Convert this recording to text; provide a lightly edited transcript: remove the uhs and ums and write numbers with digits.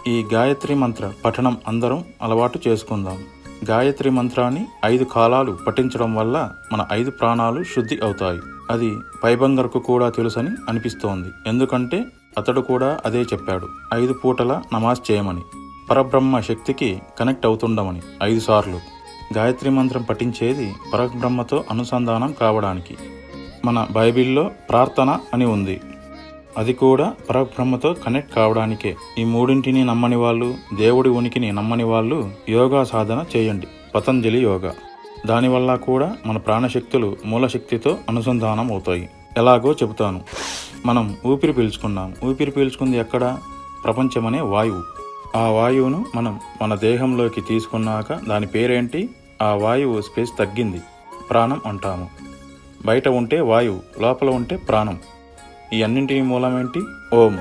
ఈ గాయత్రి మంత్ర పఠనం అందరం అలవాటు చేసుకుందాం. గాయత్రి మంత్రాన్ని 5 కాలాలు పఠించడం వల్ల మన 5 ప్రాణాలు శుద్ధి అవుతాయి. అది పైబంగర్కు కూడా తెలుసని అనిపిస్తోంది. ఎందుకంటే అతడు కూడా అదే చెప్పాడు. 5 పూటల నమాజ్ చేయమని, పరబ్రహ్మ శక్తికి కనెక్ట్ అవుతుండమని 5 సార్లు. గాయత్రి మంత్రం పఠించేది పరబ్రహ్మతో అనుసంధానం కావడానికి. మన బైబిల్లో ప్రార్థన అని ఉంది, అది కూడా పరబ్రహ్మతో కనెక్ట్ కావడానికే. ఈ మూడింటిని నమ్మని వాళ్ళు, దేవుడి ఉనికిని నమ్మని వాళ్ళు యోగా సాధన చేయండి, పతంజలి యోగా. దానివల్ల కూడా మన ప్రాణశక్తులు మూలశక్తితో అనుసంధానం అవుతాయి. ఎలాగో చెబుతాను. మనం ఊపిరి పీల్చుకున్నాం. ఊపిరి పీల్చుకుంది ఎక్కడ? ప్రపంచమనే వాయువు. ఆ వాయువును మనం మన దేహంలోకి తీసుకున్నాక దాని పేరేంటి? ఆ వాయువు స్పేస్ తగ్గింది, ప్రాణం అంటాము. బయట ఉంటే వాయువు, లోపల ఉంటే ప్రాణం. ఈ అన్నింటినీ మూలమేంటి? ఓం.